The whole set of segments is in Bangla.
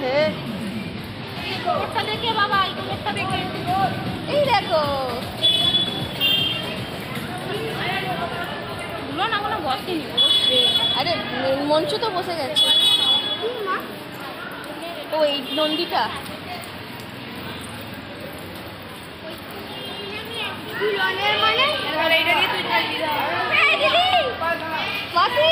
হে কুকুরটা দেখে বাবা, এই কুকুরটা দেখে। এই দেখো গুলো না কোনো বসেনি। আরে মঞ্চ তো বসে গেছে ও এই নন্দীটা মাসি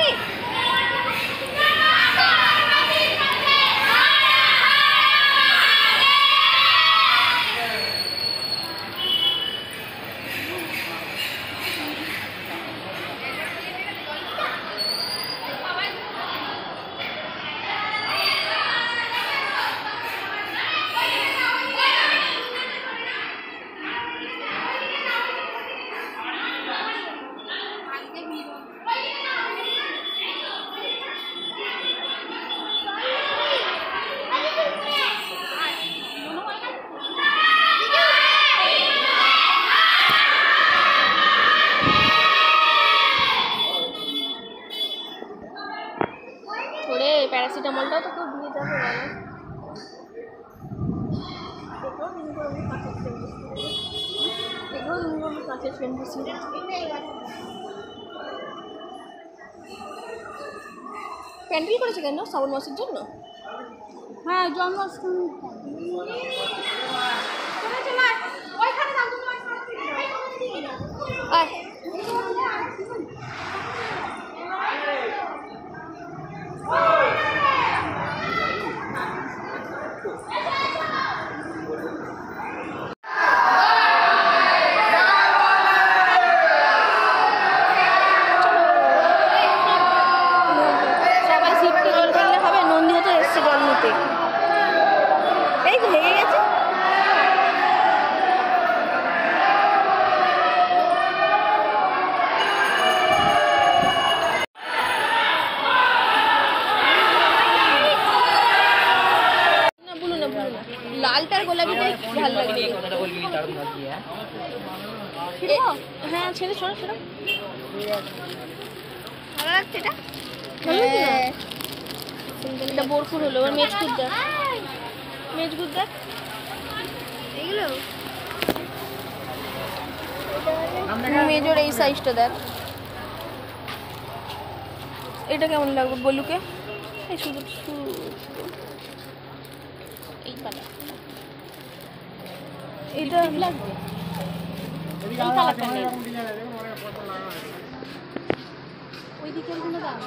ওরে প্যারাসিটামলটাও তো কেউ দিয়ে যাবে বলো কাঁচের ফ্রেন্ড প্যান্ডেল করেছে কেন শ্রাবণ মাসের জন্য? হ্যাঁ, জন্মাষ্টমী। সবাই সিটকে জল ঢাললে হবে। নন্দী হতে এসছে জল নিতে। এই তো হয়ে গেছে। লালটার গোলাপিটাই ভালো লাগে। হ্যাঁ ছেড়ে শোনো শোনো ভালো লাগছে এটা। এটা বোরফুল হলো। এবার মেজকুট দেখ, মেজকুট দেখ এগুলো মেজর এই সাইজটা দেখ। এটা কেমন লাগবে বলুকে? এই শুধু এই কালার এটা লাগবে।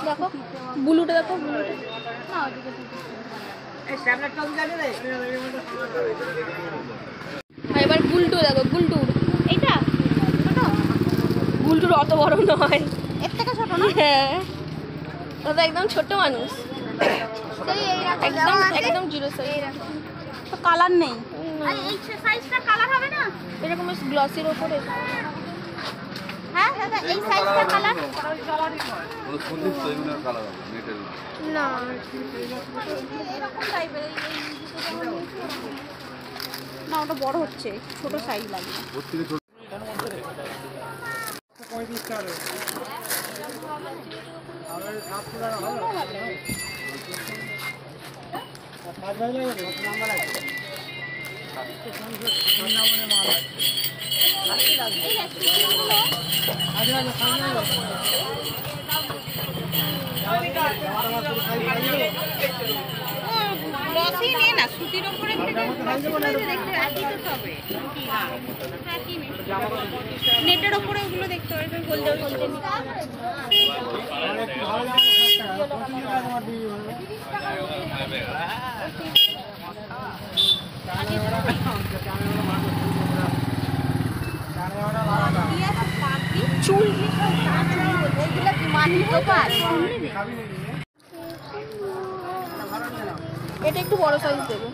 দেখো ব্লুটা দেখো, এবার গুলটু দেখো। গুলটু এইটা গুলটুর অত বড় নয়, এর থেকে ছোট না? হ্যাঁ ও তো একদম ছোট মানুষ, একদম একদম জিরো সাইজ। তো কালার নেই। এই সাইজটা কালার হবে না? এরকম গ্লসির ওপরে। হ্যাঁ দাদা, এই সাইজটা কালার না এরকম টাইপের। না, ওটা বড় হচ্ছে, ছোট সাইজ লাগবে। লসই নে না, সুতির উপরে নেটের ওপরে ওগুলো দেখতে হবে। গোল্ডেন গোল্ডেন চুল এটা একটু বড় সাইজ দেবে।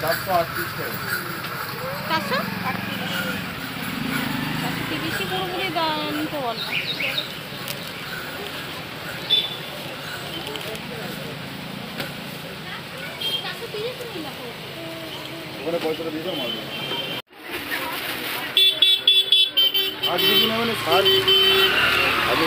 430 পুরোপুরি দাম তো বল না। ওখানে পয়সাটা দিয়ে দাও মাল আজ কিছু না মানে 60 আগে